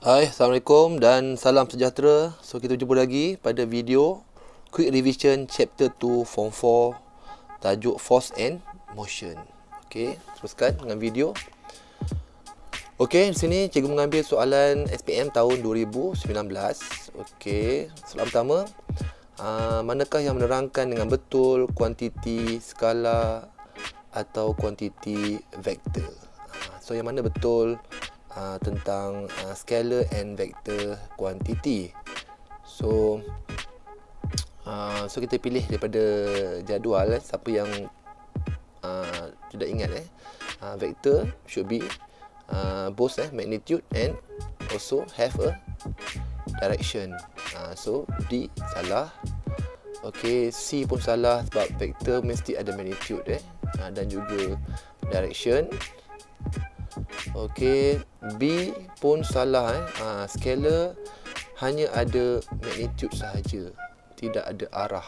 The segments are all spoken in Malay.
Hai, Assalamualaikum dan salam sejahtera. So, kita jumpa lagi pada video Quick Revision Chapter 2 Form 4 tajuk Force and Motion. Okey, teruskan dengan video. Okey, di sini cikgu mengambil soalan SPM tahun 2019. Okey, soalan pertama, manakah yang menerangkan dengan betul kuantiti skala atau kuantiti vektor? So, yang mana betul tentang scalar and vector quantity. So kita pilih daripada jadual siapa yang tidak ingat vector should be both magnitude and also have a direction. So D salah. Okey, C pun salah sebab vector mesti ada magnitude dan juga direction. Okey, B pun salah scalar hanya ada magnitude sahaja, tidak ada arah.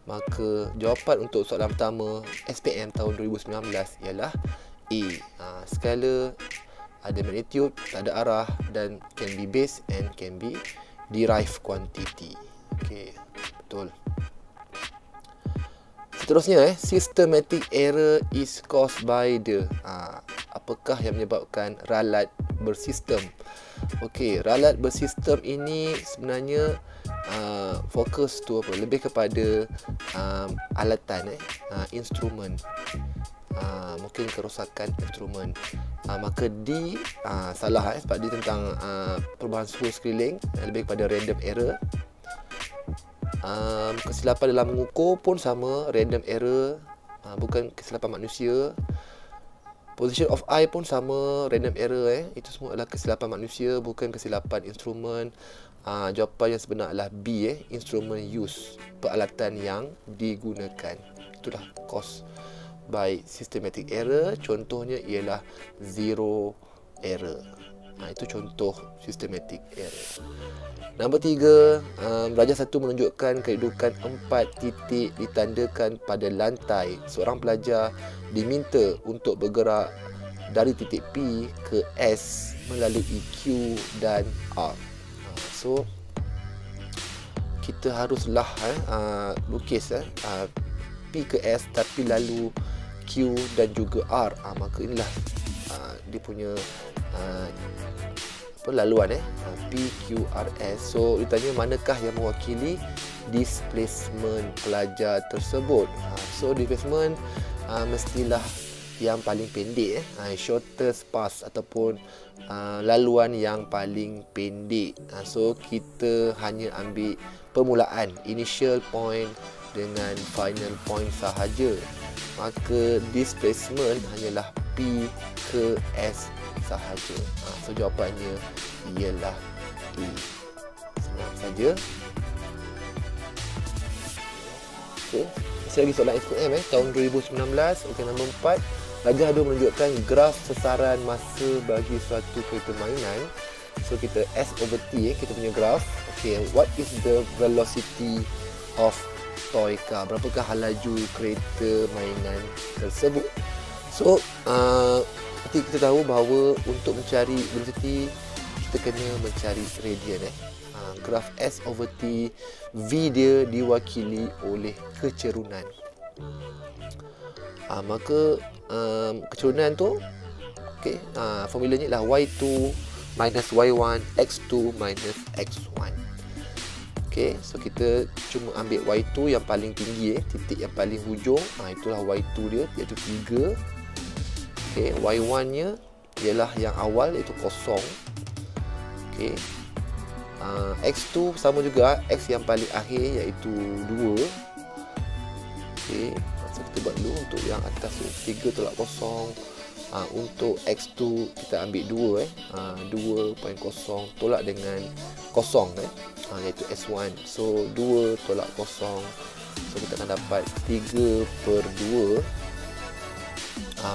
Maka jawapan untuk soalan pertama SPM tahun 2019 ialah A. Scalar ada magnitude, tak ada arah dan can be base and can be derived quantity. Okey, betul. Seterusnya systematic error is caused by the apakah yang menyebabkan ralat bersistem? Okey, ralat bersistem ini sebenarnya fokus tu apa? Lebih kepada alatan instrumen. Mungkin kerosakan instrumen. Maka D salah sebab dia tentang perubahan suhu sekeliling, lebih kepada random error. Kesilapan dalam mengukur pun sama, random error, bukan kesilapan manusia. Position of eye pun sama, random error itu semua adalah kesilapan manusia, bukan kesilapan instrumen. Jawapan yang sebenar adalah B, instrument use, peralatan yang digunakan. Itulah cause by systematic error. Contohnya ialah zero error. Itu contoh systematic error. Nombor 3, belajar 1 menunjukkan kedudukan 4 titik ditandakan pada lantai. Seorang pelajar diminta untuk bergerak dari titik P ke S melalui Q dan R. So kita haruslah lukis P ke S tapi lalu Q dan juga R. Maka inilah dia punya laluan PQRS. So ditanya manakah yang mewakili displacement pelajar tersebut. So displacement mestilah yang paling pendek, shortest path ataupun laluan yang paling pendek. So kita hanya ambil permulaan, initial point dengan final point sahaja. Maka displacement hanyalah P ke S sahaja. So jawapannya ialah E. Senang saja. Okey, masih lagi soalan SPM tahun 2019. Okey, nombor 4. Belajar 2 menunjukkan graf sesaran masa bagi suatu kereta mainan. So kita S over T kita punya graf. Okey, what is the velocity of toy car? Berapakah laju kereta mainan tersebut? So seperti kita tahu bahawa untuk mencari velocity kita kena mencari radian. Graf S over T, V dia diwakili oleh kecerunan. Maka kecerunan tu formulanya ialah Y2 minus Y1 X2 minus X1. Okey, so kita cuma ambil Y2 yang paling tinggi, titik yang paling hujung. Itulah Y2 dia, iaitu 3. Okey, Y1 nya ialah yang awal, iaitu kosong. Okey, X2 sama juga, X yang paling akhir iaitu 2. Okey, so kita buat dulu untuk yang atas tu 3 tolak kosong. Untuk X2 kita ambil 2, 2.0 tolak dengan kosong iaitu S1. So 2 tolak kosong, so kita akan dapat 3/2.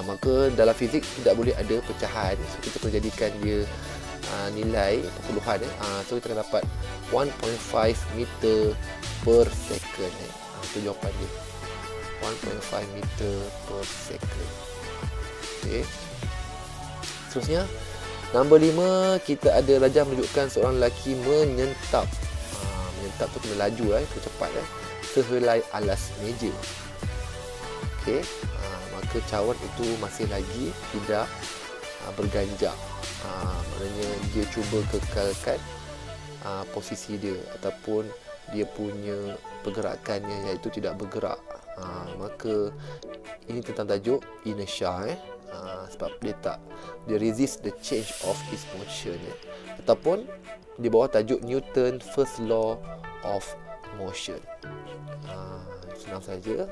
Maka dalam fizik tidak boleh ada pecahan, so kita perlu jadikan dia nilai perpuluhan. So kita akan dapat 1.5 meter per second. Itu jawapan dia, 1.5 meter per second. Okey, seterusnya Nombor 5, kita ada rajah menunjukkan seorang lelaki menyentap. Menyentap tu kena laju tu cepat sehelai alas meja. Okey, maka cawan itu masih lagi tidak berganjak. Maknanya dia cuba kekalkan posisi dia ataupun dia punya pergerakannya iaitu tidak bergerak. Maka ini tentang tajuk inertia sebab dia resist the change of its motion ataupun di bawah tajuk Newton first law of motion. Senang saja.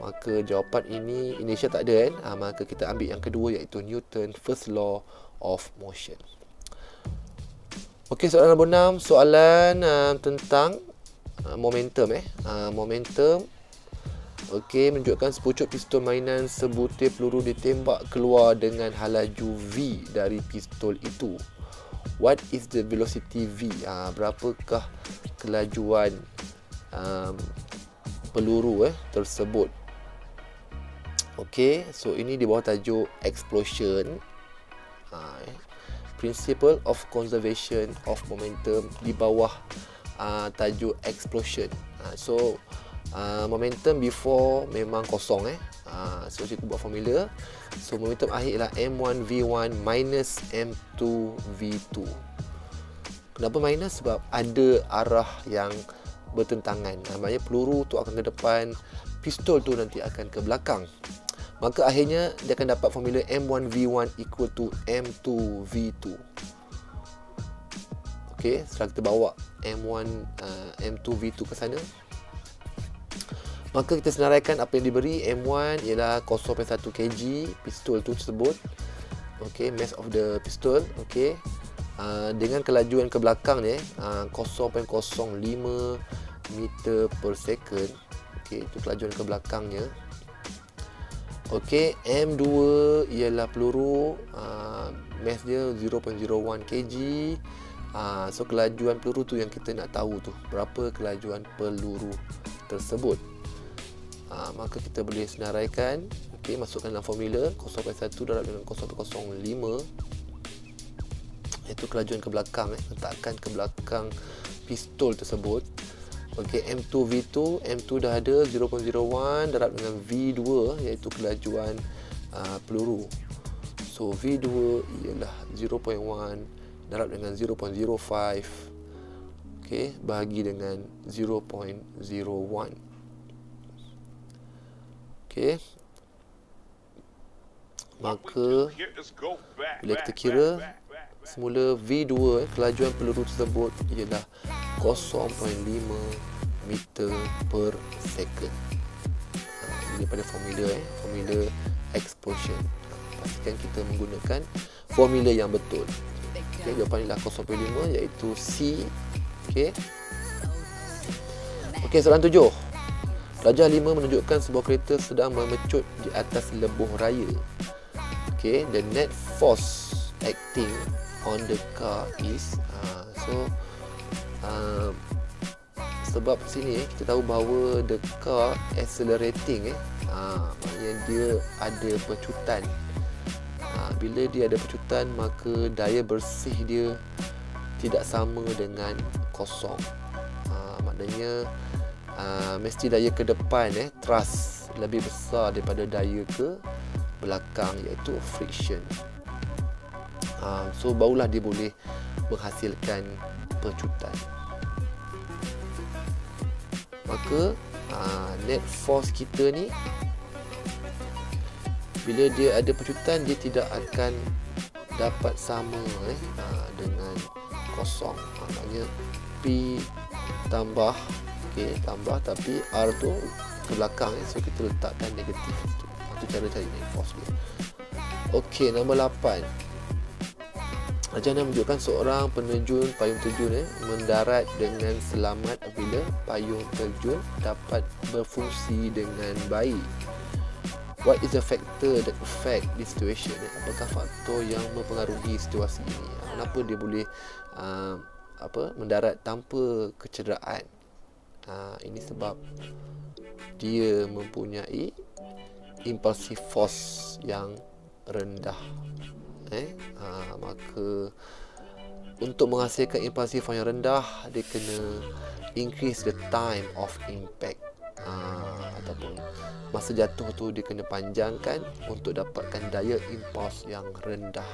Maka jawapan ini inertia tak ada maka kita ambil yang kedua iaitu Newton first law of motion. Okey, soalan nombor 6, soalan tentang momentum momentum. Okey, menunjukkan sepucuk pistol mainan sebutir peluru ditembak keluar dengan halaju V dari pistol itu. What is the velocity V? Berapakah kelajuan peluru tersebut? Okey, so ini di bawah tajuk explosion. Principle of conservation of momentum di bawah tajuk explosion. So momentum before memang kosong so cikgu buat formula. So momentum akhir ialah M1V1 minus M2V2. Kenapa minus? Sebab ada arah yang bertentangan. Maknanya peluru tu akan ke depan, pistol tu nanti akan ke belakang. Maka akhirnya dia akan dapat formula M1V1 equal to M2V2. Okey, setelah kita bawa M2V2 ke sana, maka kita senaraikan apa yang diberi. M1 ialah 0.1 kg pistol tu tersebut. Okey, mass of the pistol. Okey, dengan kelajuan ke belakang ni 0.05 meter per second. Okey, itu kelajuan ke belakangnya. Okey, M2 ialah peluru, mass dia 0.01 kg. So kelajuan peluru tu yang kita nak tahu tu, berapa kelajuan peluru tersebut. Maka kita boleh senaraikan. Okey, masukkan dalam formula 0.1 darab dengan 0.05 iaitu kelajuan ke belakang, letakkan ke belakang pistol tersebut. Okey, M2V2, M2 dah ada 0.01 darab dengan V2 iaitu kelajuan peluru. So V2 ialah 0.1 darab dengan 0.05. Okey, bahagi dengan 0.01. Okey. Maka bila kita kira semula V2 kelajuan peluru tersebut ialah 0.5 meter per second. Ini pada formula formula explosion. Pastikan kita menggunakan formula yang betul. Okey, jawapan ialah 0.5 iaitu C. Okey. Okey, soalan 7. Rajah 5 menunjukkan sebuah kereta sedang memecut di atas lebuh raya. Okey, the net force acting on the car is sebab sini kita tahu bahawa the car accelerating maknanya dia ada pecutan. Bila dia ada pecutan, maka daya bersih dia tidak sama dengan kosong. Maknanya mesti daya ke depan thrust lebih besar daripada daya ke belakang iaitu friction. So barulah dia boleh menghasilkan pecutan. Maka net force kita ni, bila dia ada pecutan, dia tidak akan dapat sama dengan kosong. Maknanya P tambah, okey, tambah tapi R tu ke belakang so kita letakkan negatif tu. Itu cara cari net force dia. Okey, nombor 8. Rajah menunjukkan seorang penerjun payung terjun mendarat dengan selamat apabila payung terjun dapat berfungsi dengan baik. What is the factor that affect this situation? Apakah faktor yang mempengaruhi situasi ini? Kenapa dia boleh mendarat tanpa kecederaan? Ini sebab dia mempunyai impulsive force yang rendah. Maka untuk menghasilkan impulsive force yang rendah, dia kena increase the time of impact, ataupun masa jatuh tu dia kena panjangkan untuk dapatkan daya impuls yang rendah.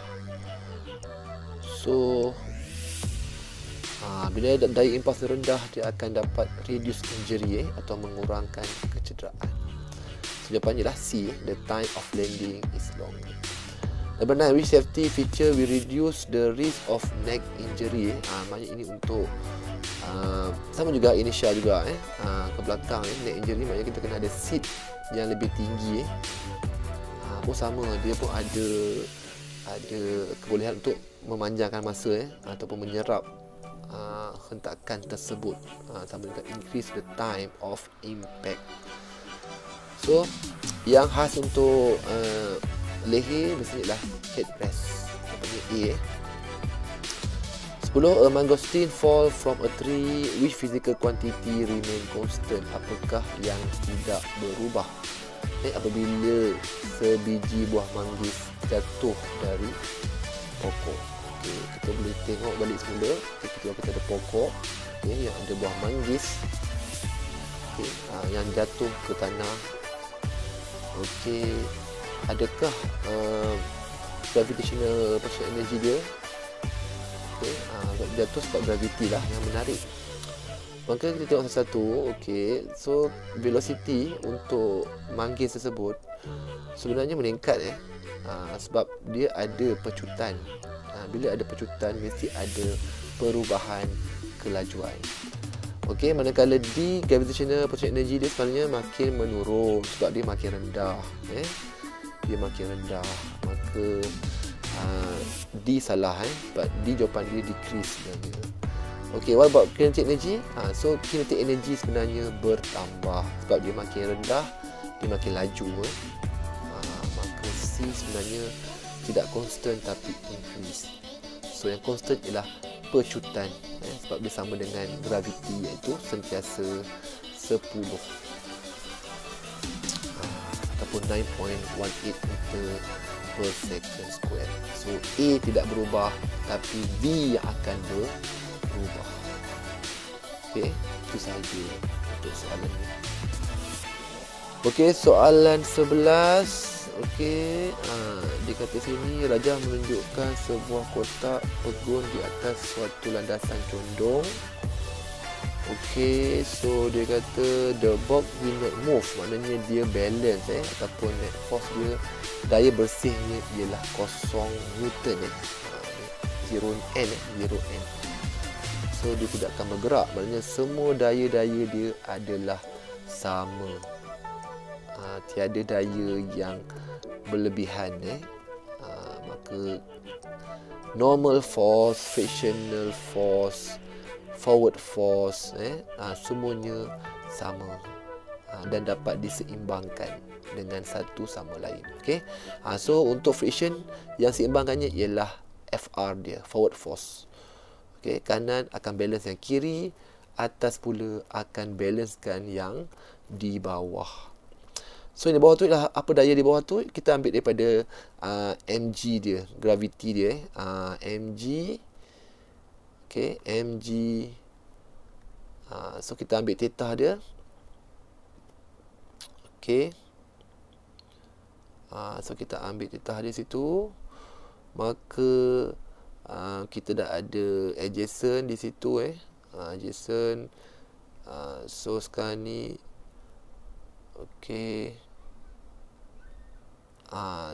So bila daya impuls rendah, dia akan dapat reduce injury atau mengurangkan kecederaan. So jawapannya lah C, the time of landing is longer. Number 9, which safety feature will reduce the risk of neck injury? Maknanya ini untuk sama juga initial juga ke belakang neck injury, maknanya kita kena ada seat yang lebih tinggi pun sama, dia pun ada kebolehan untuk memanjangkan masa ataupun menyerap hentakan tersebut, sama juga increase the time of impact. So yang khas untuk leher biasanya lah headrest, namanya A. 10. A mangosteen fall from a tree, which physical quantity remain constant? Apakah yang tidak berubah? Apabila sebiji buah manggis jatuh dari pokok. Kita boleh tengok balik semula. Ketika kita ada pokok yang ada buah manggis yang jatuh ke tanah, adakah gravitational potential energy dia jatuh sebab graviti lah yang menarik. Maka kita tengok satu-satu. So velocity untuk manggis tersebut sebenarnya meningkat sebab dia ada pecutan. Bila ada pecutan, mesti ada perubahan kelajuan. Manakala D, gravitational potential energy dia sebenarnya makin menurun sebab dia makin rendah. Dia makin rendah. Maka D salah sebab D jawapan dia decrease sebenarnya. What about kinetic energy? So kinetic energy sebenarnya bertambah sebab dia makin rendah, dia makin laju. Maka C sebenarnya tidak constant tapi increase. So yang constant ialah pecutan, sebab dia sama dengan graviti, iaitu sentiasa 10 ataupun 9.18 meter per second square. So A tidak berubah tapi B yang akan berubah. Itu sahaja untuk soalan ini. Soalan 11. Dia kata sini, Raja menunjukkan sebuah kotak pegun di atas suatu landasan condong. So dia kata the box will not move, maknanya dia balance ataupun net force dia, daya bersihnya ialah 0 Newton 0 N. So dia tidak akan bergerak, maknanya semua daya-daya dia adalah sama. Tiada daya yang berlebihan. Maka normal force, frictional force, forward force, semuanya sama dan dapat diseimbangkan dengan satu sama lain. So untuk friction, yang seimbangkannya ialah FR dia, forward force. Kanan akan balance yang kiri, atas pula akan balancekan yang di bawah. So di bawah tu ialah apa daya di bawah tu, kita ambil daripada mg dia, gravity dia. Mg. Mg. So kita ambil theta dia. So kita ambil theta dia situ. Maka kita dah ada adjacent di situ. Adjacent. So sekarang ni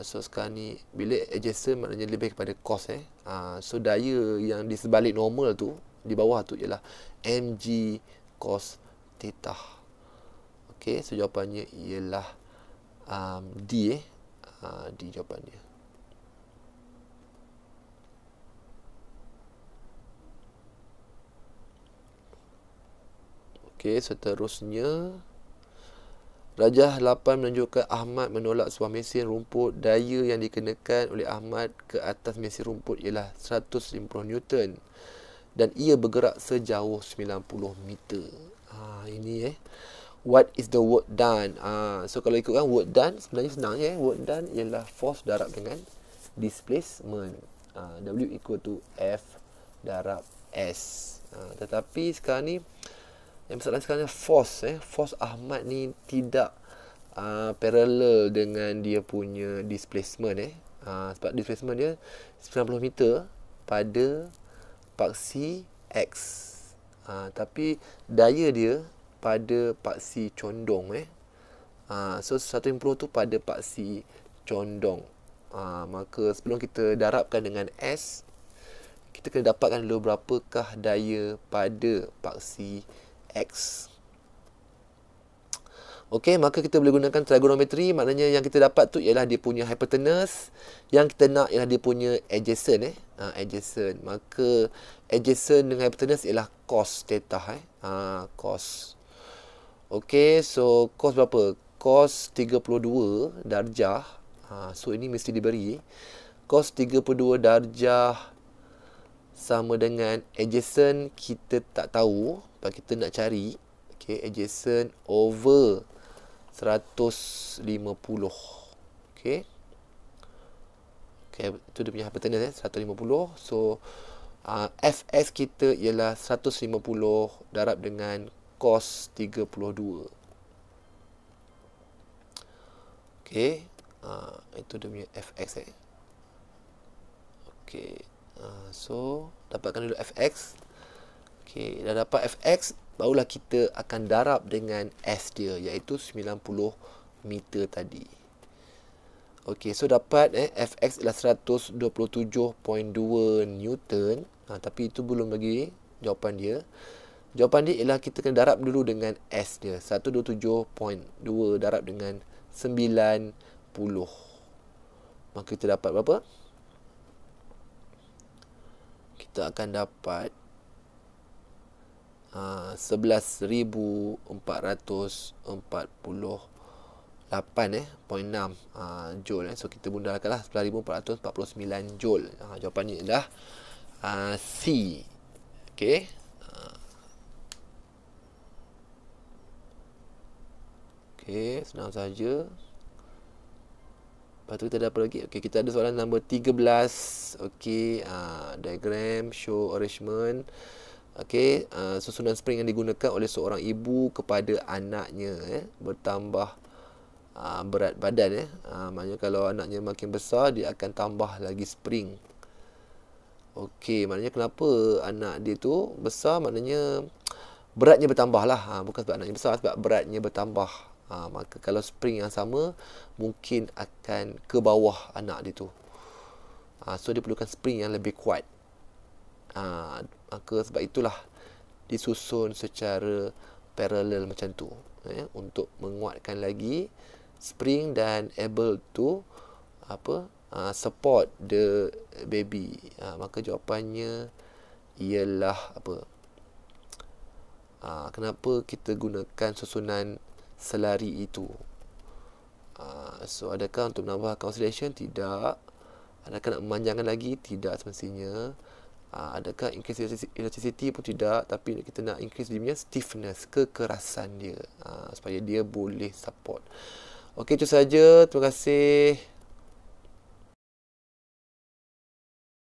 so sekarang ni bila adjacent maknanya lebih kepada cos. So daya yang di sebalik normal tu, di bawah tu ialah mg cos theta. So jawapannya ialah D. D jawapannya. Seterusnya, Rajah 8 menunjukkan Ahmad menolak sebuah mesin rumput. Daya yang dikenakan oleh Ahmad ke atas mesin rumput ialah 150 Newton dan ia bergerak sejauh 90 meter. Ini what is the work done? So kalau ikutkan work done, sebenarnya senang Work done ialah force darab dengan displacement. W equal to F darab S. Tetapi sekarang ni, yang masalah sekarang ni force. Force Ahmad ni tidak parallel dengan dia punya displacement. Sebab displacement dia 90 meter pada paksi X. Tapi daya dia pada paksi condong. So 150 tu pada paksi condong. Maka sebelum kita darabkan dengan S, kita kena dapatkan dulu berapakah daya pada paksi X. Okey, maka kita boleh gunakan trigonometri. Maknanya yang kita dapat tu ialah dia punya hypotenuse. Yang kita nak ialah dia punya adjacent. Adjacent. Maka adjacent dengan hypotenuse ialah cos theta. Cos. Okey, so cos berapa? Cos 32 darjah. So ini mesti diberi. Cos 32 darjah sama dengan adjacent kita tak tahu. Sebab kita nak cari. Okay, adjacent over 150. Okay. Okay, itu dia punya hypotenuse 150. So Fs kita ialah 150 darab dengan cos 32. Okay. Itu dia punya Fx. Okay. So dapatkan dulu Fx. Okay, dah dapat Fx, barulah kita akan darab dengan S dia, iaitu 90 meter tadi. Okey, so dapat Fx ialah 127.2 Newton. Tapi itu belum lagi jawapan dia. Jawapan dia ialah kita kena darab dulu dengan S dia. 127.2 darab dengan 90. Maka kita dapat berapa? Kita akan dapat 11,448.6 joule. So kita bundarkanlah 11,449 joule. Jawapannya adalah C. Okey. Okey, senang saja. Lepas tu kita ada apa lagi? Okey, kita ada soalan nombor 13. Okey, diagram show arrangement. Okey, susunan spring yang digunakan oleh seorang ibu kepada anaknya bertambah berat badan. Maknanya kalau anaknya makin besar, dia akan tambah lagi spring. Okey, maknanya kenapa anak dia tu besar, maknanya beratnya bertambah lah. Bukan sebab anaknya besar, sebab beratnya bertambah. Maka kalau spring yang sama, mungkin akan ke bawah anak dia tu. So dia perlukan spring yang lebih kuat. Maka sebab itulah disusun secara parallel macam tu, untuk menguatkan lagi spring dan able to support the baby. Maka jawapannya ialah apa? Kenapa kita gunakan susunan selari itu? So adakah untuk menambah constellation? Tidak. Adakah nak memanjangkan lagi? Tidak semestinya. Adakah increase elasticity pun tidak, tapi kita nak increase dia punya stiffness, kekerasan dia, supaya dia boleh support. Okey, itu saja. Terima kasih.